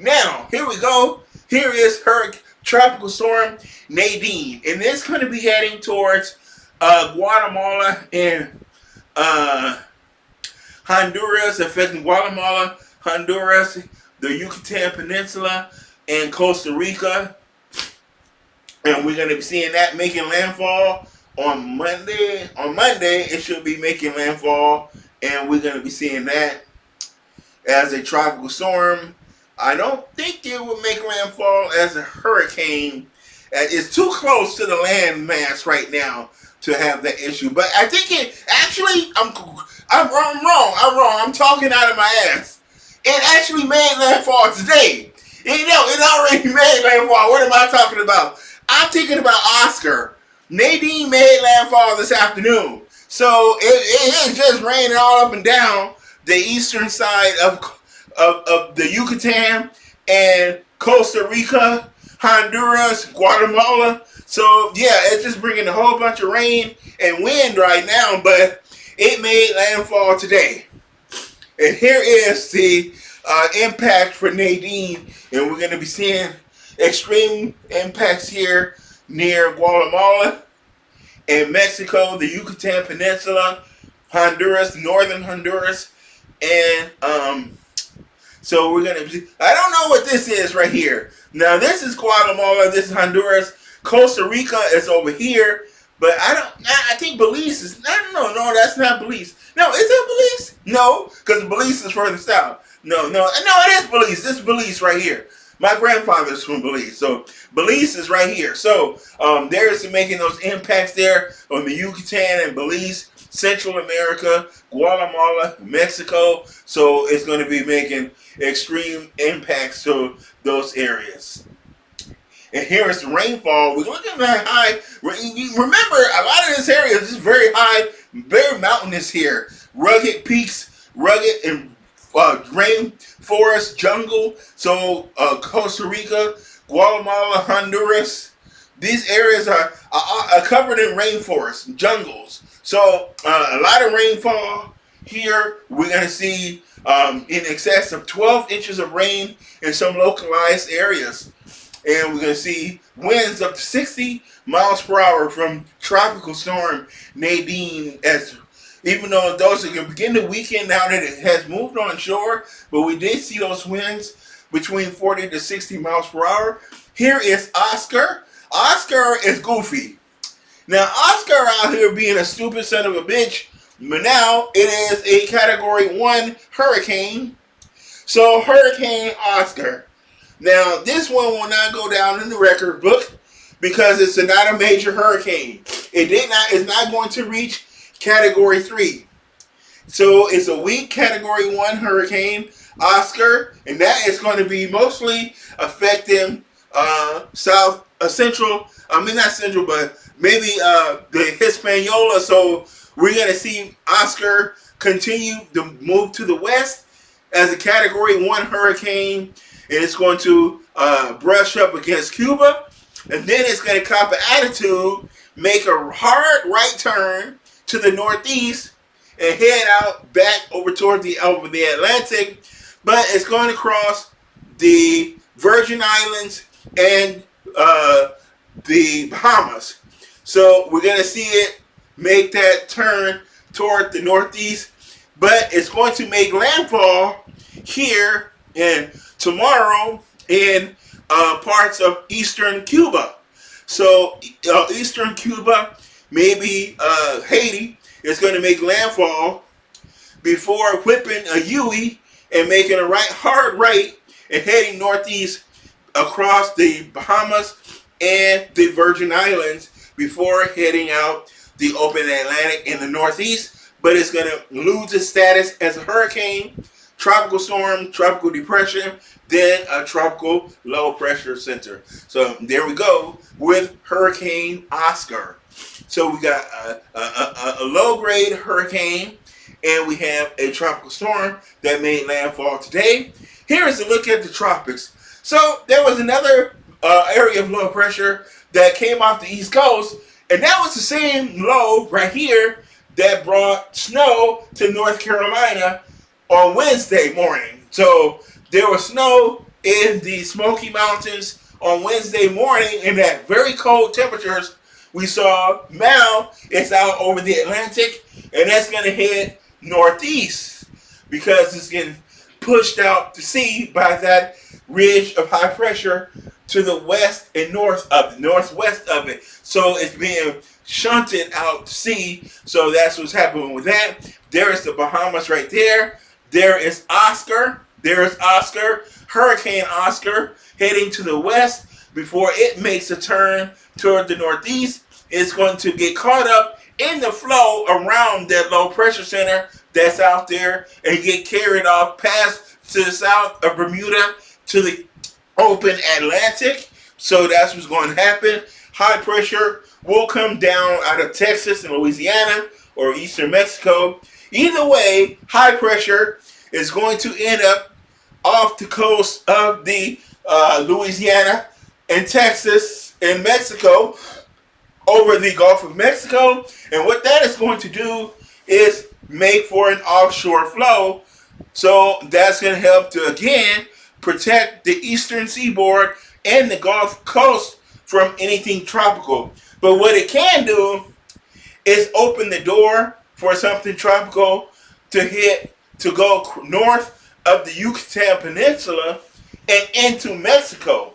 Now, here we go. Here is Tropical Storm Nadine. And it's going to be heading towards Guatemala and uh, Honduras, affecting Guatemala, Honduras, the Yucatan Peninsula, and Costa Rica. And we're going to be seeing that making landfall on Monday. On Monday, it should be making landfall, and we're going to be seeing that as a tropical storm. I don't think it will make landfall as a hurricane. It's too close to the land mass right now to have that issue. But I think it actually, I'm wrong. I'm talking out of my ass. It actually made landfall today. It already made landfall. What am I talking about? I'm thinking about Oscar. Nadine made landfall this afternoon. So it is just raining all up and down the eastern side of the Yucatan and Costa Rica, Honduras, Guatemala. So yeah, it's just bringing a whole bunch of rain and wind right now, but it made landfall today. And here is the impact for Nadine, and we're going to be seeing extreme impacts here near Guatemala and Mexico, the Yucatan Peninsula, Honduras, northern Honduras, and so we're gonna. I don't know what this is right here. Now this is Guatemala. This is Honduras. Costa Rica is over here, but I think Belize is. No, that's not Belize. No, is it Belize? No, because Belize is further south. No, it is Belize. This is Belize right here. My grandfather's from Belize, so Belize is right here. So there's making those impacts there on the Yucatan and Belize, Central America, Guatemala, Mexico. So it's going to be making extreme impacts to those areas. And here is the rainfall. We're looking at high. Remember, a lot of this area is just very high, very mountainous here. Rugged peaks, rugged and rainforest, jungle. So Costa Rica, Guatemala, Honduras, these areas are covered in rainforest, jungles. So a lot of rainfall here. We're going to see in excess of 12 inches of rain in some localized areas. And we're going to see winds up to 60 miles per hour from Tropical Storm Nadine. As even though those are going to begin to weaken now that it has moved on shore, but we did see those winds between 40 to 60 miles per hour. Here is Oscar. Oscar is goofy. Now, Oscar out here being a stupid son of a bitch, but now it is a Category 1 hurricane. So, Hurricane Oscar. Now, this one will not go down in the record book because it's not a major hurricane. It's not going to reach Category 3. So, it's a weak Category 1 hurricane, Oscar, and that is going to be mostly affecting maybe the Hispaniola. So, we're going to see Oscar continue to move to the west as a Category 1 hurricane. And it's going to brush up against Cuba. And then it's going to cop an attitude, make a hard right turn to the northeast, and head out back over toward the Atlantic. But it's going to cross the Virgin Islands and the Bahamas. So we're going to see it make that turn toward the northeast. But it's going to make landfall here and tomorrow in parts of eastern Cuba. So eastern Cuba, maybe Haiti, is going to make landfall before whipping a U and making a hard right and heading northeast across the Bahamas and the Virgin Islands before heading out the open Atlantic in the northeast. But it's going to lose its status as a hurricane, tropical storm, tropical depression, then a tropical low pressure center. So there we go with Hurricane Oscar. So we got a low grade hurricane, and we have a tropical storm that made landfall today. Here is a look at the tropics. So there was another area of low pressure that came off the East Coast, and that was the same low right here that brought snow to North Carolina on Wednesday morning. So there was snow in the Smoky Mountains on Wednesday morning in that very cold temperatures we saw. Now it's out over the Atlantic, and that's going to head northeast because it's getting pushed out to sea by that ridge of high pressure to the west and northwest of it. So it's being shunted out to sea. So that's what's happening with that. There is the Bahamas right there. There is Oscar. There is Oscar, Hurricane Oscar, heading to the west before it makes a turn toward the northeast. It's going to get caught up in the flow around that low pressure center that's out there and get carried off past to the south of Bermuda to the open Atlantic. So that's what's going to happen. High pressure will come down out of Texas and Louisiana or eastern Mexico. Either way, high pressure is going to end up off the coast of the Louisiana and Texas and Mexico over the Gulf of Mexico. And what that is going to do is make for an offshore flow. So that's going to help to, again, protect the eastern seaboard and the Gulf Coast from anything tropical. But what it can do is open the door for something tropical to go north of the Yucatan Peninsula and into Mexico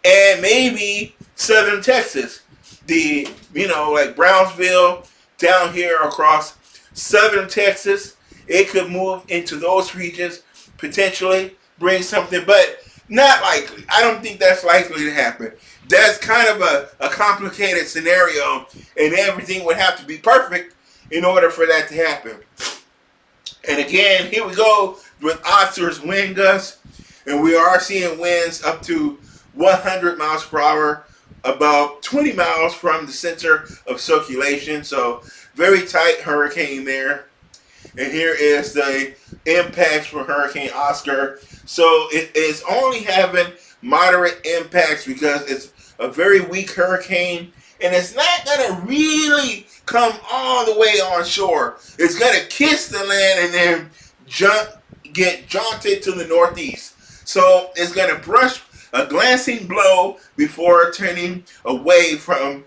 and maybe southern Texas. Like Brownsville down here across southern Texas, it could move into those regions, potentially bring something, but not likely. I don't think that's likely to happen. That's kind of a complicated scenario, and everything would have to be perfect in order for that to happen. And again, here we go with Oscar's wind gusts, and we are seeing winds up to 100 miles per hour, about 20 miles from the center of circulation. So very tight hurricane there. And here is the impacts for Hurricane Oscar. So it is only having moderate impacts because it's a very weak hurricane, and it's not going to really come all the way on shore. It's going to kiss the land and then get jaunted to the northeast. So it's going to brush a glancing blow before turning away from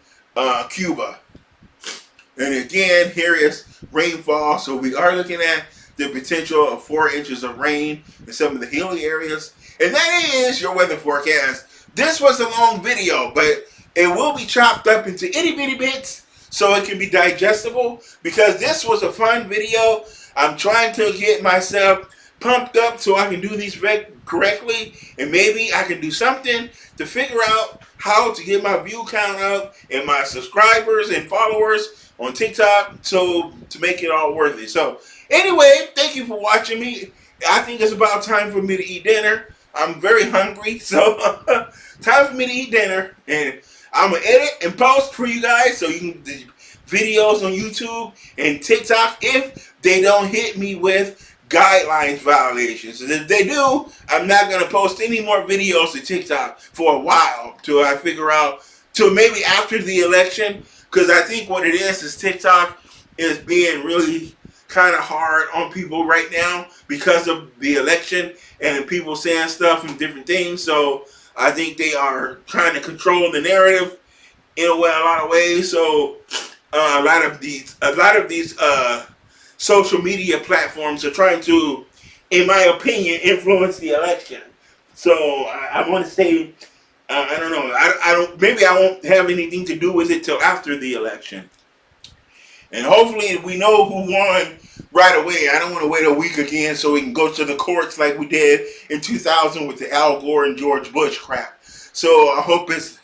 Cuba. And again, here is rainfall. So we are looking at the potential of 4 inches of rain in some of the hilly areas. And that is your weather forecast. This was a long video, but it will be chopped up into itty bitty bits so it can be digestible, because this was a fun video. I'm trying to get myself pumped up so I can do these correctly, and maybe I can do something to figure out how to get my view count up and my subscribers and followers on TikTok, so to make it all worthy. So anyway, thank you for watching me. I think it's about time for me to eat dinner. I'm very hungry, so time for me to eat dinner, and I'm gonna edit and post for you guys so you can the videos on YouTube and TikTok if they don't hit me with guidelines violations. And if they do, I'm not gonna post any more videos to TikTok for a while till I figure out, till maybe after the election, because I think what it is TikTok is being really kind of hard on people right now because of the election and people saying stuff and different things. So I think they are trying to control the narrative in a lot of ways. So a lot of these social media platforms are trying to, in my opinion, influence the election. So I want to say, I don't know. I don't. Maybe I won't have anything to do with it till after the election. And hopefully we know who won right away. I don't want to wait a week again so we can go to the courts like we did in 2000 with the Al Gore and George Bush crap. So I hope it's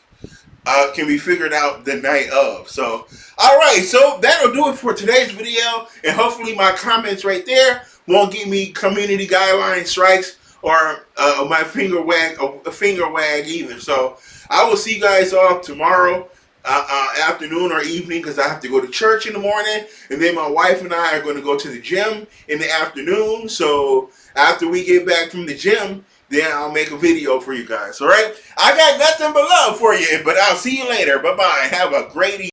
can be figured out the night of. So, all right. So that'll do it for today's video. And hopefully my comments right there won't give me community guideline strikes or my finger wag either. So I will see you guys all tomorrow afternoon or evening, because I have to go to church in the morning, and then my wife and I are going to go to the gym in the afternoon. So after we get back from the gym, then I'll make a video for you guys. All right, I got nothing but love for you, but I'll see you later. Bye bye. Have a great evening.